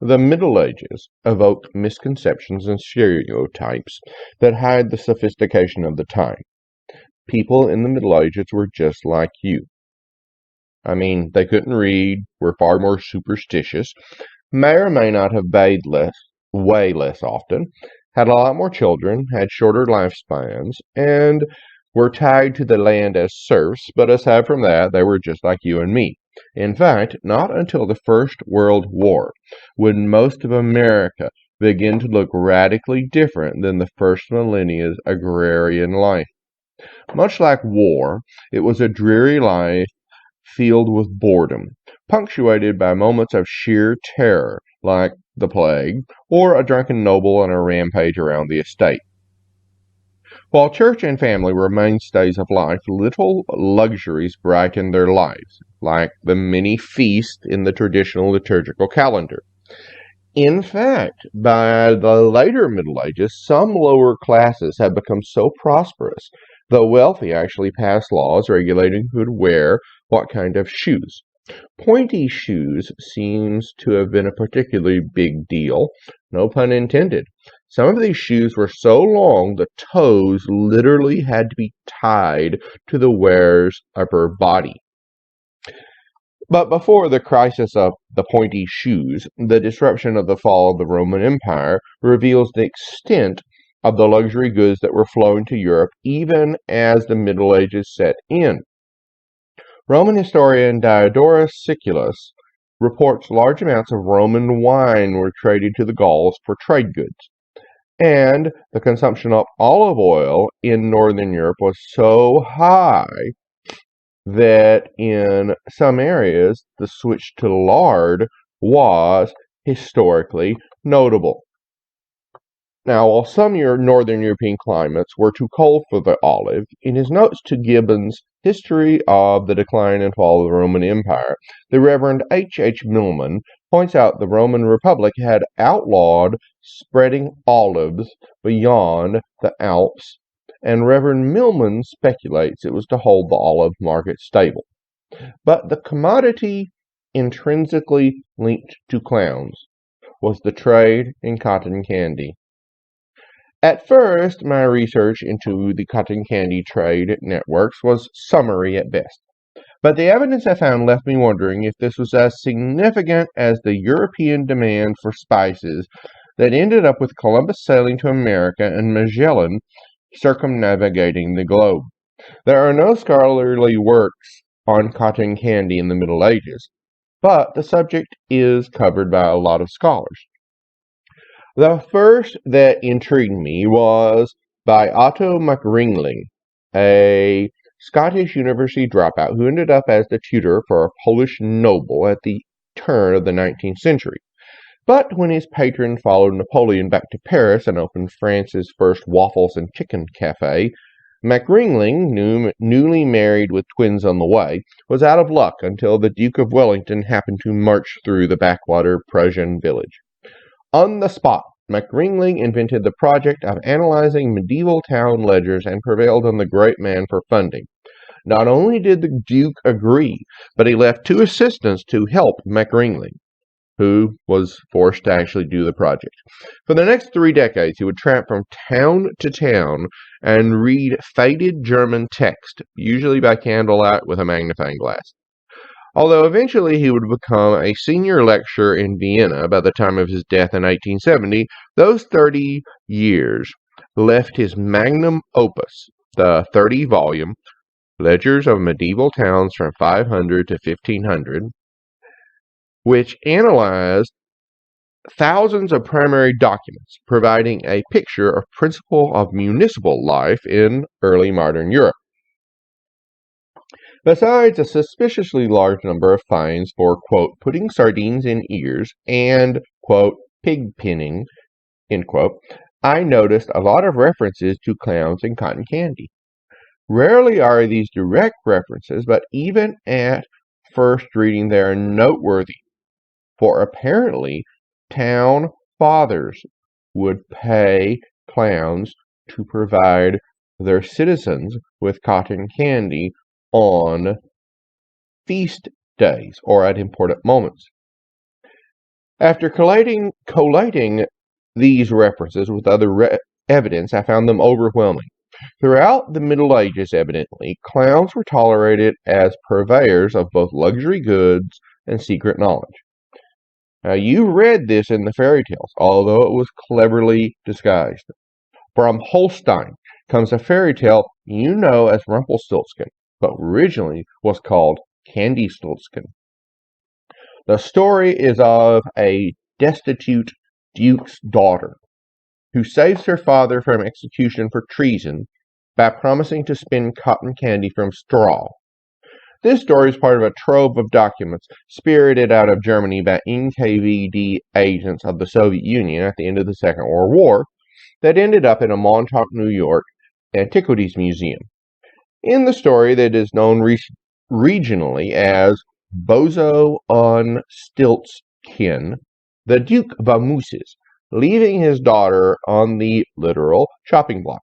The Middle Ages evoked misconceptions and stereotypes that hide the sophistication of the time. People in the Middle Ages were just like you. I mean, they couldn't read, were far more superstitious, may or may not have bathed way less often, had a lot more children, had shorter lifespans, and were tied to the land as serfs, but aside from that, they were just like you and me. In fact, not until the First World War would most of America begin to look radically different than the first millennia's agrarian life. Much like war, it was a dreary life filled with boredom, punctuated by moments of sheer terror, like the plague, or a drunken noble on a rampage around the estate. While church and family were mainstays of life, little luxuries brightened their lives, like the many feasts in the traditional liturgical calendar. In fact, by the later Middle Ages, some lower classes had become so prosperous, the wealthy actually passed laws regulating who could wear what kind of shoes. Pointy shoes seems to have been a particularly big deal, no pun intended. Some of these shoes were so long the toes literally had to be tied to the wearer's upper body. But before the crisis of the pointy shoes, the disruption of the fall of the Roman Empire reveals the extent of the luxury goods that were flowing to Europe even as the Middle Ages set in. Roman historian Diodorus Siculus reports large amounts of Roman wine were traded to the Gauls for trade goods, and the consumption of olive oil in northern Europe was so high that in some areas the switch to lard was historically notable. Now, while some northern European climates were too cold for the olive, in his notes to Gibbon's History of the Decline and Fall of the Roman Empire, the Reverend H. H. Millman points out the Roman Republic had outlawed spreading olives beyond the Alps, and Reverend Millman speculates it was to hold the olive market stable. But the commodity intrinsically linked to clowns was the trade in cotton candy. At first, my research into the cotton candy trade networks was summary at best, but the evidence I found left me wondering if this was as significant as the European demand for spices that ended up with Columbus sailing to America and Magellan circumnavigating the globe. There are no scholarly works on cotton candy in the Middle Ages, but the subject is covered by a lot of scholars. The first that intrigued me was by Otto McRingling, a Scottish university dropout who ended up as the tutor for a Polish noble at the turn of the 19th century. But when his patron followed Napoleon back to Paris and opened France's first waffles and chicken cafe, McRingling, newly married with twins on the way, was out of luck until the Duke of Wellington happened to march through the backwater Prussian village. On the spot, McRingling invented the project of analyzing medieval town ledgers and prevailed on the great man for funding. Not only did the Duke agree, but he left 2 assistants to help McRingling, who was forced to actually do the project. For the next 3 decades, he would tramp from town to town and read faded German text, usually by candlelight with a magnifying glass. Although eventually he would become a senior lecturer in Vienna by the time of his death in 1870, those 30 years left his magnum opus, the 30-volume Ledgers of Medieval Towns from 500 to 1500, which analyzed thousands of primary documents, providing a picture of principle of municipal life in early modern Europe. Besides a suspiciously large number of fines for, quote, putting sardines in ears and, quote, pig pinning, end quote, I noticed a lot of references to clowns and cotton candy. Rarely are these direct references, but even at first reading they are noteworthy, for apparently town fathers would pay clowns to provide their citizens with cotton candy on feast days or at important moments. After collating these references with other evidence, I found them overwhelming. Throughout the Middle Ages, evidently, clowns were tolerated as purveyors of both luxury goods and secret knowledge. Now, you read this in the fairy tales, although it was cleverly disguised. From Holstein comes a fairy tale you know as Rumpelstiltskin, but originally was called Candystiltskin. The story is of a destitute duke's daughter who saves her father from execution for treason by promising to spin cotton candy from straw. This story is part of a trove of documents spirited out of Germany by NKVD agents of the Soviet Union at the end of the Second World War that ended up in a Montauk, New York Antiquities Museum. In the story that is known regionally as Bozo on Stiltskin, the Duke vamooses, leaving his daughter on the literal chopping block.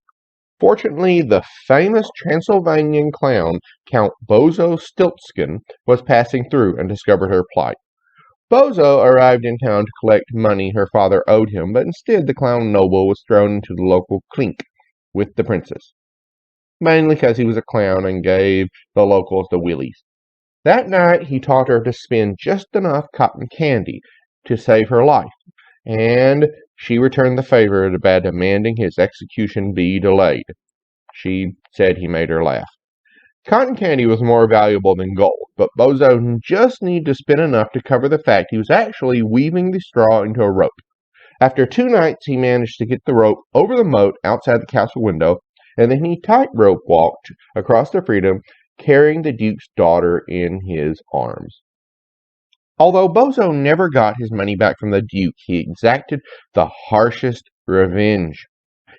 Fortunately, the famous Transylvanian clown Count Bozo Stiltskin was passing through and discovered her plight. Bozo arrived in town to collect money her father owed him, but instead the clown noble was thrown into the local clink with the princess, mainly because he was a clown and gave the locals the willies. That night he taught her to spin just enough cotton candy to save her life, and she returned the favor by demanding his execution be delayed. She said he made her laugh. Cotton candy was more valuable than gold, but Bozo just needed to spin enough to cover the fact he was actually weaving the straw into a rope. After 2 nights, he managed to get the rope over the moat outside the castle window, and then he tightrope walked across the freedom, carrying the Duke's daughter in his arms. Although Bozo never got his money back from the Duke, he exacted the harshest revenge.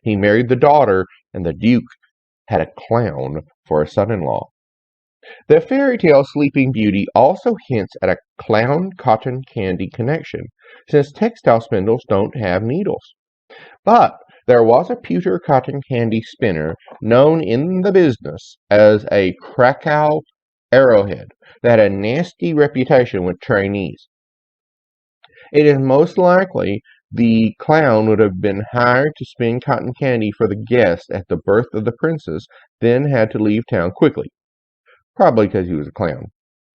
He married the daughter, and the Duke had a clown for a son-in-law. The fairy tale Sleeping Beauty also hints at a clown cotton candy connection, since textile spindles don't have needles. But there was a pewter cotton candy spinner known in the business as a Krakow arrowhead that had a nasty reputation with trainees. It is most likely the clown would have been hired to spin cotton candy for the guests at the birth of the princess, then had to leave town quickly, probably because he was a clown.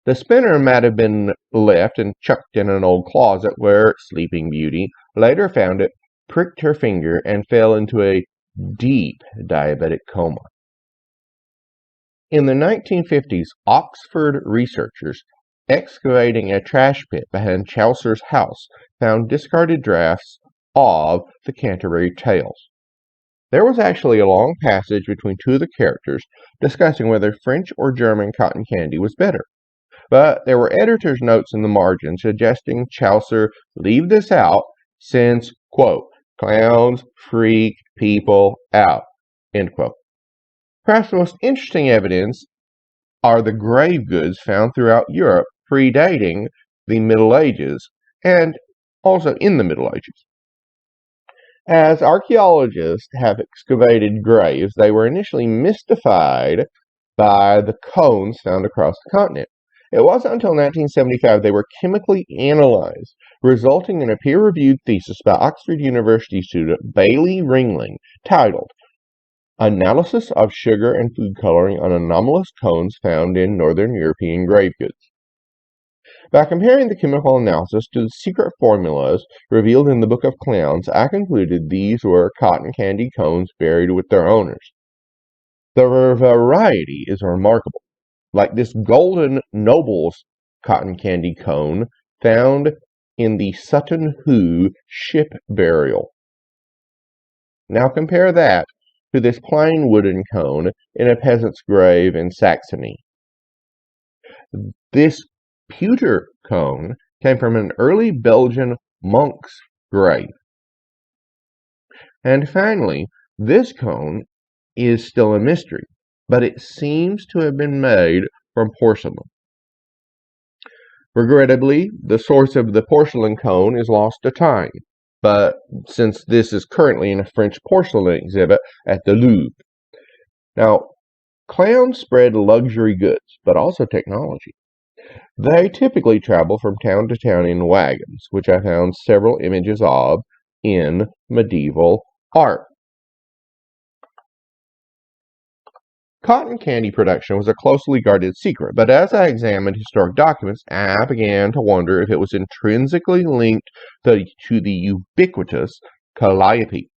The spinner might have been left and chucked in an old closet where Sleeping Beauty later found it, pricked her finger, and fell into a deep diabetic coma. In the 1950s, Oxford researchers excavating a trash pit behind Chaucer's house found discarded drafts of the Canterbury Tales. There was actually a long passage between two of the characters discussing whether French or German cotton candy was better. But there were editor's notes in the margin suggesting Chaucer leave this out since, quote, clowns freak people out, end quote. Perhaps the most interesting evidence are the grave goods found throughout Europe predating the Middle Ages and also in the Middle Ages. As archaeologists have excavated graves, they were initially mystified by the cones found across the continent. It wasn't until 1975 they were chemically analyzed, resulting in a peer-reviewed thesis by Oxford University student Bailey Ringling titled Analysis of Sugar and Food Coloring on Anomalous Cones Found in Northern European Grave Goods. By comparing the chemical analysis to the secret formulas revealed in the Book of Clowns, I concluded these were cotton candy cones buried with their owners. The variety is remarkable, like this golden noble's cotton candy cone found in the Sutton Hoo ship burial. Now compare that to this plain wooden cone in a peasant's grave in Saxony. This pewter cone came from an early Belgian monk's grave. And finally, this cone is still a mystery, but it seems to have been made from porcelain. Regrettably, the source of the porcelain cone is lost to time, but since this is currently in a French porcelain exhibit at the Louvre. Now, clowns spread luxury goods, but also technology. They typically travel from town to town in wagons, which I found several images of in medieval art. Cotton candy production was a closely guarded secret, but as I examined historic documents, I began to wonder if it was intrinsically linked to the ubiquitous calliope.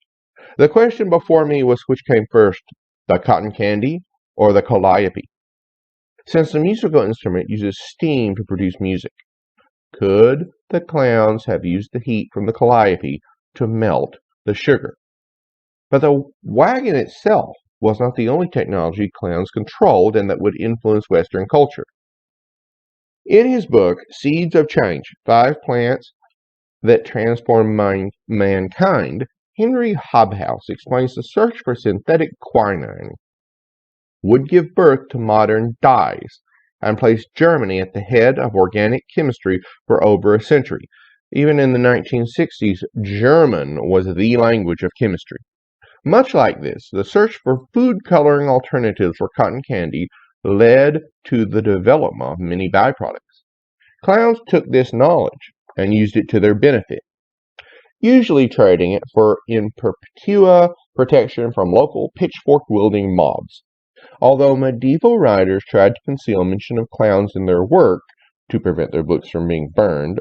The question before me was which came first, the cotton candy or the calliope? Since the musical instrument uses steam to produce music, could the clowns have used the heat from the calliope to melt the sugar? But the wagon itself was not the only technology clowns controlled and that would influence Western culture. In his book, Seeds of Change, 5 Plants That Transform Mankind, Henry Hobhouse explains the search for synthetic quinine would give birth to modern dyes and placed Germany at the head of organic chemistry for over a century. Even in the 1960s, German was the language of chemistry. Much like this, the search for food coloring alternatives for cotton candy led to the development of many byproducts. Clowns took this knowledge and used it to their benefit, usually trading it for in perpetua protection from local pitchfork-wielding mobs. Although medieval writers tried to conceal mention of clowns in their work to prevent their books from being burned,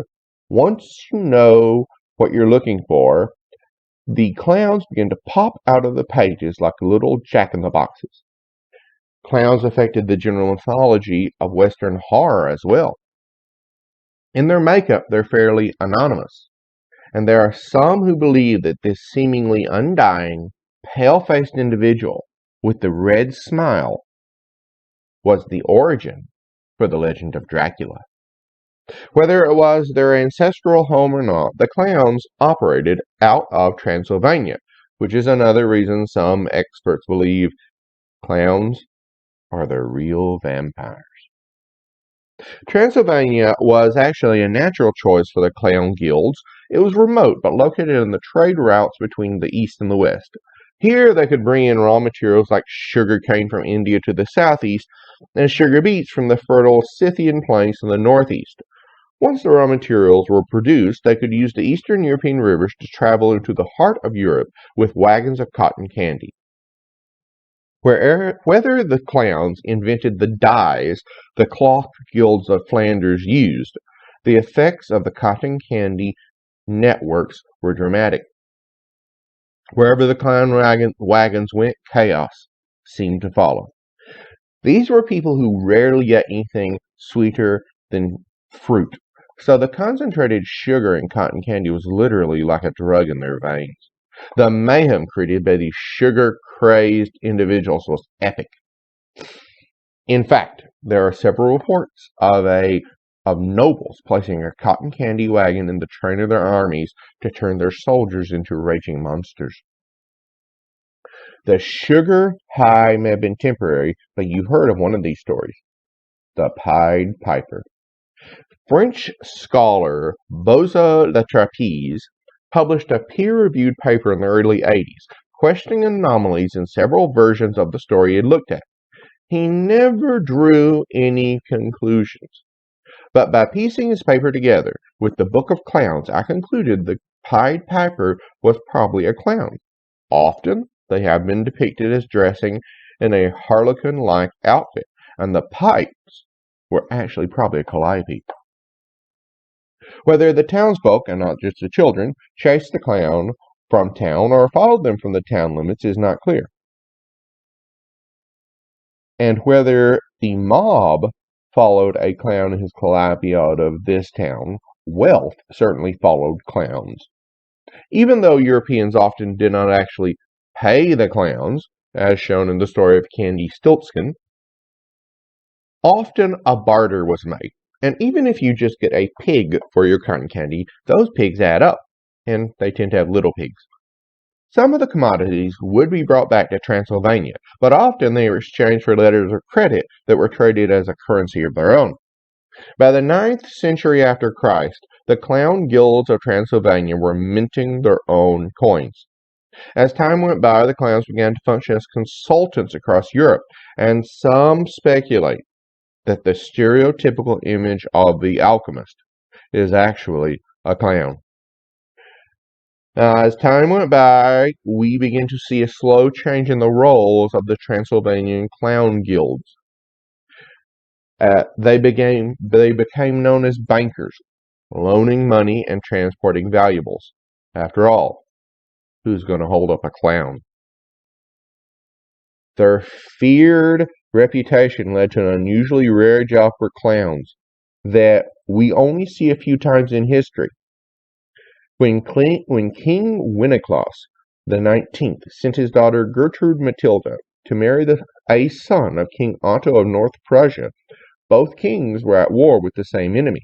once you know what you're looking for, the clowns begin to pop out of the pages like little jack-in-the-boxes. Clowns affected the general mythology of Western horror as well. In their makeup, they're fairly anonymous, and there are some who believe that this seemingly undying, pale-faced individual with the red smile was the origin for the legend of Dracula. Whether it was their ancestral home or not, the clowns operated out of Transylvania, which is another reason some experts believe clowns are the real vampires. Transylvania was actually a natural choice for the clown guilds. It was remote, but located in the trade routes between the east and the west. Here they could bring in raw materials like sugar cane from India to the southeast and sugar beets from the fertile Scythian plains in the northeast. Once the raw materials were produced, they could use the eastern European rivers to travel into the heart of Europe with wagons of cotton candy. Whether the clowns invented the dyes the cloth guilds of Flanders used, the effects of the cotton candy networks were dramatic. Wherever the clown wagons went, chaos seemed to follow. These were people who rarely ate anything sweeter than fruit, so the concentrated sugar in cotton candy was literally like a drug in their veins. The mayhem created by these sugar-crazed individuals was epic. In fact, there are several reports of nobles placing a cotton candy wagon in the train of their armies to turn their soldiers into raging monsters. The sugar high may have been temporary, but you've heard of one of these stories, the Pied Piper. French scholar Boza Le Trapeze published a peer-reviewed paper in the early 80s, questioning anomalies in several versions of the story he had looked at. He never drew any conclusions. But by piecing his paper together with the Book of Clowns, I concluded the Pied Piper was probably a clown. Often, they have been depicted as dressing in a harlequin-like outfit, and the pipes were actually probably a calliope. Whether the townsfolk, and not just the children, chased the clown from town or followed them from the town limits is not clear. And whether the mob followed a clown and his calliope out of this town, wealth certainly followed clowns. Even though Europeans often did not actually pay the clowns, as shown in the story of Rumpelstiltskin, often a barter was made. And even if you just get a pig for your cotton candy, those pigs add up, and they tend to have little pigs. Some of the commodities would be brought back to Transylvania, but often they were exchanged for letters of credit that were traded as a currency of their own. By the 9th century after Christ, the clown guilds of Transylvania were minting their own coins. As time went by, the clowns began to function as consultants across Europe, and some speculate that the stereotypical image of the alchemist is actually a clown. As time went by, we begin to see a slow change in the roles of the Transylvanian clown guilds. They became known as bankers, loaning money and transporting valuables. After all, who's going to hold up a clown? Their feared reputation led to an unusually rare job for clowns that we only see a few times in history. When King Wenceslas the 19th sent his daughter Gertrude Matilda to marry a son of King Otto of North Prussia, both kings were at war with the same enemy.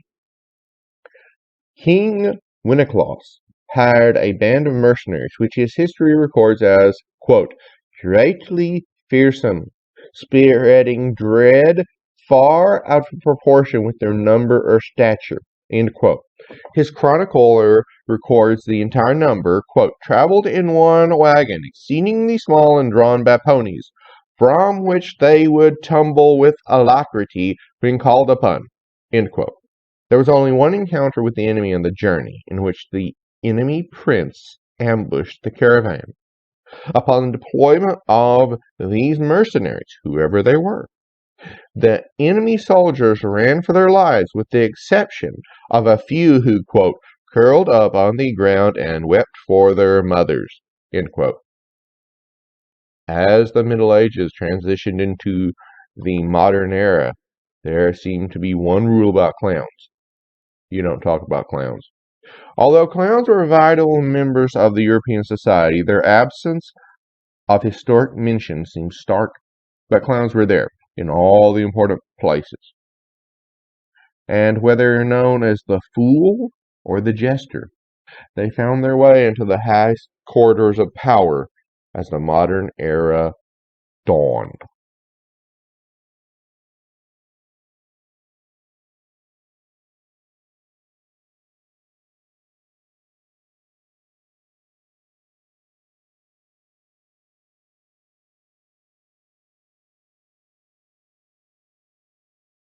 King Wenceslas hired a band of mercenaries, which his history records as, quote, greatly fearsome, spreading dread far out of proportion with their number or stature, end quote. His chronicler records the entire number, quote, traveled in one wagon, exceedingly small and drawn by ponies, from which they would tumble with alacrity when called upon, end quote. There was only one encounter with the enemy on the journey, in which the enemy prince ambushed the caravan. Upon the deployment of these mercenaries, whoever they were, the enemy soldiers ran for their lives with the exception of a few who, quote, curled up on the ground and wept for their mothers, end quote. As the Middle Ages transitioned into the modern era, there seemed to be one rule about clowns. You don't talk about clowns. Although clowns were vital members of the European society, their absence of historic mention seems stark, but clowns were there in all the important places. And whether known as the fool or the jester, they found their way into the highest corridors of power as the modern era dawned.